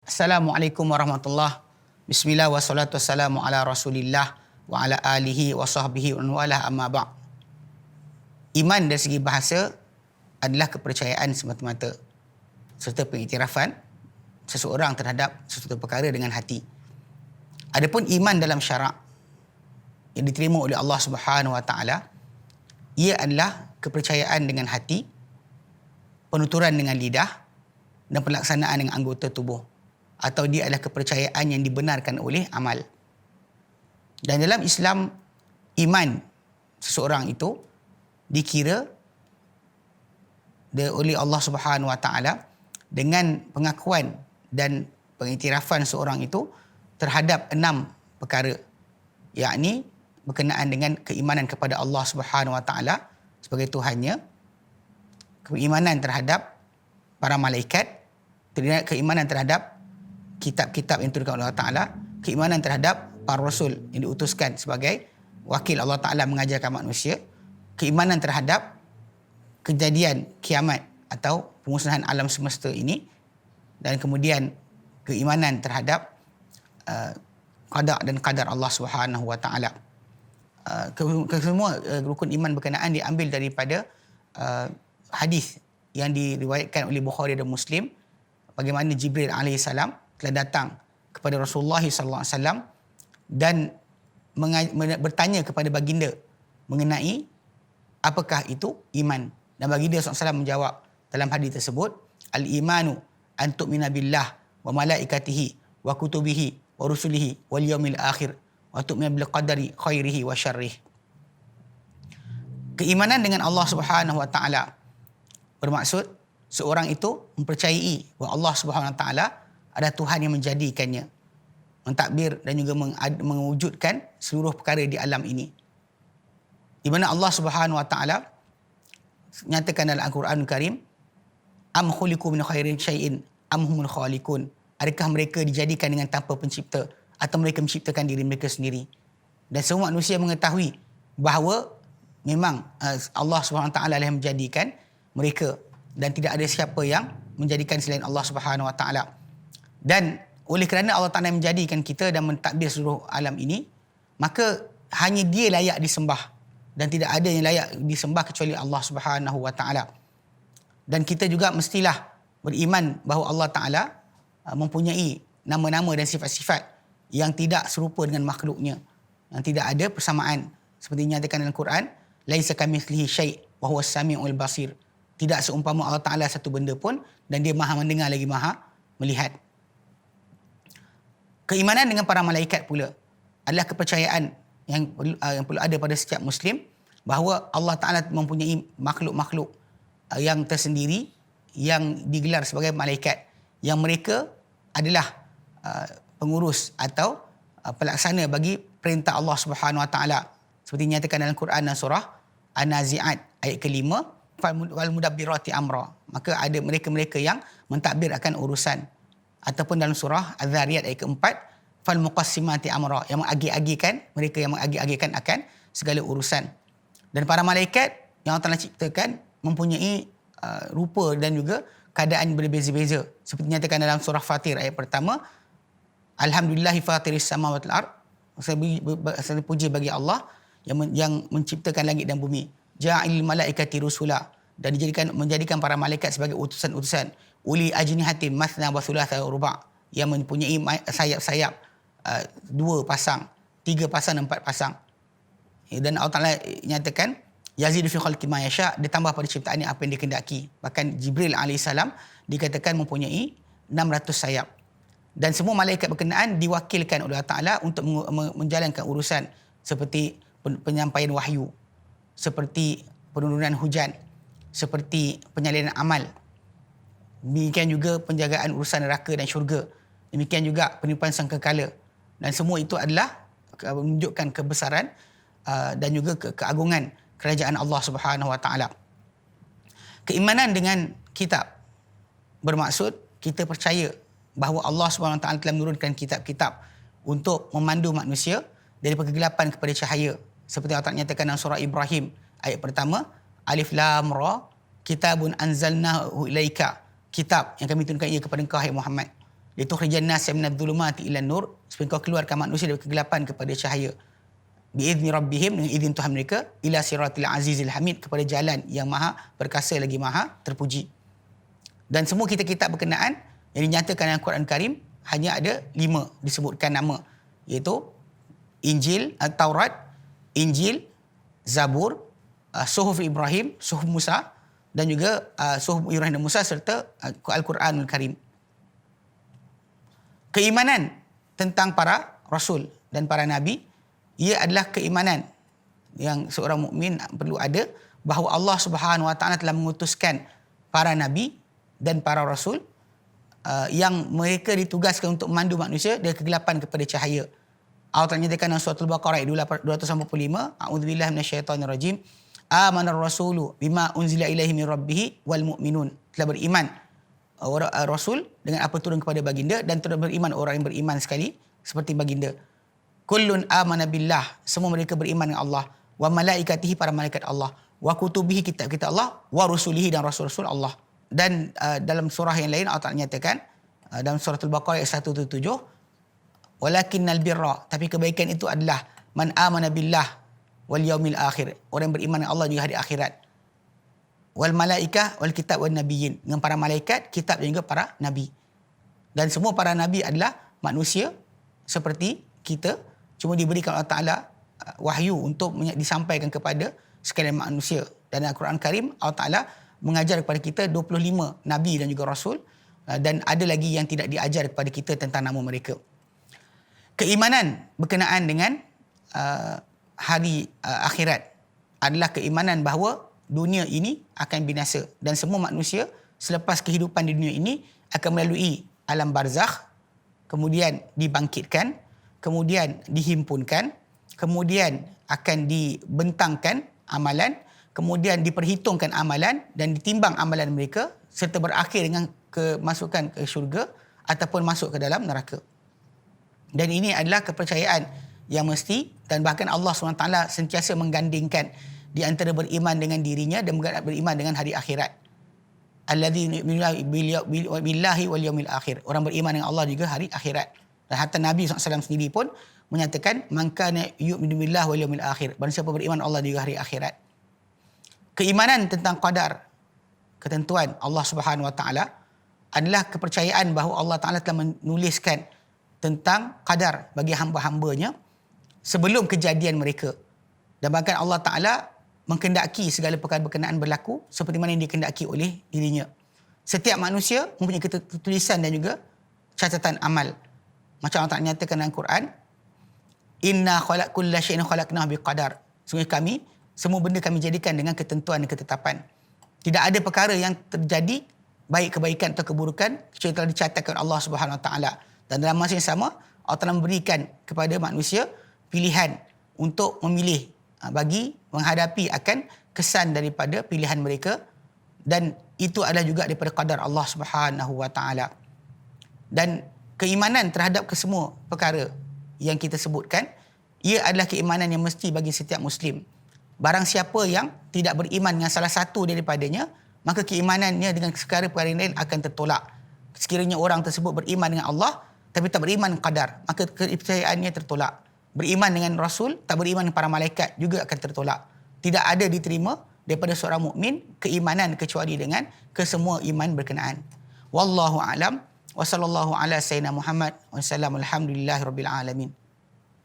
Assalamualaikum warahmatullahi. Bismillah wassalatu wassalamu ala Rasulillah wa ala alihi wa sahbihi wa wala amma ba'. Iman dari segi bahasa adalah kepercayaan semata-mata serta pengiktirafan seseorang terhadap sesuatu perkara dengan hati. Adapun iman dalam syarak yang diterima oleh Allah Subhanahu wa taala, ia adalah kepercayaan dengan hati, penuturan dengan lidah dan pelaksanaan dengan anggota tubuh, atau dia adalah kepercayaan yang dibenarkan oleh amal. Dan dalam Islam, iman seseorang itu dikira oleh Allah Subhanahu wa taala dengan pengakuan dan pengiktirafan seorang itu terhadap 6 perkara, yakni berkenaan dengan keimanan kepada Allah Subhanahu wa taala sebagai Tuhannya, keimanan terhadap para malaikat, keimanan terhadap kitab-kitab yang diturunkan oleh Allah Ta'ala, keimanan terhadap para rasul yang diutuskan sebagai wakil Allah Ta'ala mengajarkan manusia, keimanan terhadap kejadian kiamat atau pemusnahan alam semesta ini, dan kemudian keimanan terhadap qada dan qadar Allah Subhanahu wa taala. Semua rukun iman berkenaan diambil daripada hadis yang diriwayatkan oleh Bukhari dan Muslim, bagaimana Jibril alaihissalam telah datang kepada Rasulullah sallallahu alaihi wasallam dan bertanya kepada baginda mengenai apakah itu iman. Dan baginda sallallahu alaihi wasallam menjawab dalam hadis tersebut, al-imanu an tu'mina billah wa malaikatihi wa kutubihi wa rusulihi wal yaumil akhir wa tu'mina bil qadari khairihi wa syarrih. Keimanan dengan Allah Subhanahu wa taala bermaksud seorang itu mempercayai bahawa Allah Subhanahu wa taala adalah Tuhan yang menjadikannya, mentadbir dan juga mewujudkan seluruh perkara di alam ini. Di mana Allah Subhanahu wa taala nyatakan dalam Al-Quranul Karim, am khuliqu min khairin syai'in am humul khaliqun. Adakah mereka dijadikan dengan tanpa pencipta atau mereka menciptakan diri mereka sendiri? Dan semua manusia mengetahui bahawa memang Allah Subhanahu wa taala yang menjadikan mereka dan tidak ada siapa yang menjadikan selain Allah Subhanahu wa taala. Dan oleh kerana Allah Ta'ala menjadikan kita dan mentadbir seluruh alam ini, maka hanya dia layak disembah dan tidak ada yang layak disembah kecuali Allah Subhanahu wa taala. Dan kita juga mestilah beriman bahawa Allah Ta'ala mempunyai nama-nama dan sifat-sifat yang tidak serupa dengan makhluknya, yang tidak ada persamaan, seperti dinyatakan dalam Quran, laisa kamitslihi syai' wa huwas samiul basir. Tidak seumpama Allah Ta'ala satu benda pun, dan dia maha mendengar lagi maha melihat. Keimanan dengan para malaikat pula adalah kepercayaan yang perlu ada pada setiap Muslim, bahawa Allah Ta'ala mempunyai makhluk-makhluk yang tersendiri yang digelar sebagai malaikat, yang mereka adalah pengurus atau pelaksana bagi perintah Allah Subhanahu wa taala, seperti dinyatakan dalam Quran dan surah An-Nazi'at ayat ke-5, wal mudabbirati amra. Maka ada mereka-mereka yang mentadbir akan urusan. Ataupun dalam surah Az-Zariyat ayat ke-4, fal muqassimati amra, yang mengagi-agikan, mereka yang mengagi-agikan akan segala urusan. Dan para malaikat yang Allah Ta'ala ciptakan mempunyai rupa dan juga keadaan berbeza-beza, seperti dinyatakan dalam surah Fatir ayat pertama, alhamdulillahi fatiris samawati wal ard, segala puji bagi Allah yang menciptakan langit dan bumi, ja'il malaikati rusula, dan menjadikan para malaikat sebagai utusan-utusan, uli ajnihatin mathna wa thulatha wa ruba', yang mempunyai sayap-sayap 2 pasang, 3 pasang dan 4 pasang. Dan Allah Ta'ala nyatakan yazidu fi khalqi ma yasha', ditambah pada ciptaannya apa yang dikehendaki. Bahkan Jibril alaihissalam dikatakan mempunyai 600 sayap. Dan semua malaikat berkenaan diwakilkan oleh Allah Ta'ala untuk menjalankan urusan seperti penyampaian wahyu, seperti penurunan hujan, seperti penyalinan amal. Demikian juga penjagaan urusan neraka dan syurga. Demikian juga penipuan sangkakala. Dan semua itu adalah menunjukkan kebesaran dan juga keagungan kerajaan Allah Subhanahu wa taala. Keimanan dengan kitab bermaksud kita percaya bahawa Allah Subhanahu wa taala telah menurunkan kitab-kitab untuk memandu manusia dari kegelapan kepada cahaya. Seperti Allah Ta'ala nyatakan dalam surah Ibrahim ayat pertama, alif lam ra, kitabun anzalnahu ilaika, kitab yang kami turunkan ia kepada engkau hai Muhammad. litukhrijan nasa minadh-dhulumati ilan nur, supaya kau keluarkan manusia dari kegelapan kepada cahaya, biizni rabbihim, dengan izin Tuhan mereka, ila siratil azizil hamid, kepada jalan yang maha perkasa lagi maha terpuji. Dan semua kitab-kitab berkenaan yang dinyatakan dalam Quran Karim hanya ada 5 disebutkan nama, iaitu Injil, Taurat, Injil, Zabur, Suhuf Ibrahim, Suhuf Musa, dan juga Suhuf Ibrahim dan Musa, serta Al-Quranul Karim. Keimanan tentang para rasul dan para nabi, ia adalah keimanan yang seorang mukmin perlu ada, bahawa Allah Subhanahu Wa Taala telah mengutuskan para nabi dan para rasul yang mereka ditugaskan untuk memandu manusia dari kegelapan kepada cahaya. Allah Ta'ala nyatakan dalam surah Al-Baqarah ayat 285, a'udzubillahi minasyaitonirrajim, amanar rasulu bima unzila ilaihi min rabbih wal mu'minun, telah beriman Rasul dengan apa turun kepada baginda, dan telah beriman orang yang beriman sekali seperti baginda. Kullun amana billah, semua mereka beriman dengan Allah, wa malaikatihi, para malaikat Allah, wa kutubihi, kitab-kitab Allah, wa rusulihi, dan rasul-rasul Allah. Dan dalam surah yang lain Allah Ta'ala nyatakan dalam surah Al-Baqarah ayat 177, walakinnal birra, tapi kebaikan itu adalah man amana billah wal yaumil akhir, orang yang beriman dengan Allah juga hari akhirat, wal malaikah wal kitab wan nabiyyin, dengan para malaikat, kitab dan juga para nabi. Dan semua para nabi adalah manusia seperti kita, cuma diberikan Allah Ta'ala wahyu untuk disampaikan kepada sekalian manusia. Dan Al-Quran Karim Allah Ta'ala mengajar kepada kita 25 nabi dan juga rasul, dan ada lagi yang tidak diajar kepada kita tentang nama mereka. Keimanan berkenaan dengan hari akhirat adalah keimanan bahawa dunia ini akan binasa, dan semua manusia selepas kehidupan di dunia ini akan melalui alam barzakh, kemudian dibangkitkan, kemudian dihimpunkan, kemudian akan dibentangkan amalan, kemudian diperhitungkan amalan dan ditimbang amalan mereka, serta berakhir dengan kemasukan ke syurga ataupun masuk ke dalam neraka. Dan ini adalah kepercayaan yang mesti, dan bahkan Allah SWT sentiasa menggandingkan di antara beriman dengan dirinya dan beriman dengan hari akhirat. Alladzi billahi wal yaumil akhir. Orang beriman dengan Allah juga hari akhirat. Dan hatta Nabi SAW sendiri pun menyatakan, man kana yu'minu billahi wal yaumil akhir. Barang siapa beriman Allah juga hari akhirat. Keimanan tentang qadar, ketentuan Allah Subhanahu Wa Taala, adalah kepercayaan bahawa Allah Taala telah menuliskan tentang qadar bagi hamba-hambanya sebelum kejadian mereka. Dan bahkan Allah Ta'ala mengkendaki segala perkara berkenaan berlaku seperti mana yang dikendaki oleh dirinya. Setiap manusia mempunyai ketulisan dan juga catatan amal. Macam Allah Ta'ala nyatakan dalam Quran, inna kulla syai'in khalaqnahu biqadar. Sungguh kami, semua benda kami jadikan dengan ketentuan dan ketetapan. Tidak ada perkara yang terjadi, baik kebaikan atau keburukan, kecuali telah dicatatkan Allah Subhanahu Wa Ta'ala. Dan dalam masa yang sama, Allah Ta'ala memberikan kepada manusia pilihan untuk memilih bagi menghadapi akan kesan daripada pilihan mereka, dan itu adalah juga daripada qadar Allah Subhanahu Wa Taala. Dan keimanan terhadap kesemua perkara yang kita sebutkan, ia adalah keimanan yang mesti bagi setiap Muslim. Barang siapa yang tidak beriman dengan salah satu daripadanya, maka keimanannya dengan perkara-perkara lain akan tertolak. Sekiranya orang tersebut beriman dengan Allah tapi tak beriman qadar, maka kepercayaannya tertolak. Beriman dengan Rasul, tak beriman dengan para malaikat juga akan tertolak. Tidak ada diterima daripada seorang mukmin keimanan kecuali dengan kesemua iman berkenaan. Wallahu a'lam wa sallallahu ala sayyidina Muhammad wa sallam, alhamdulillahirabbil alamin.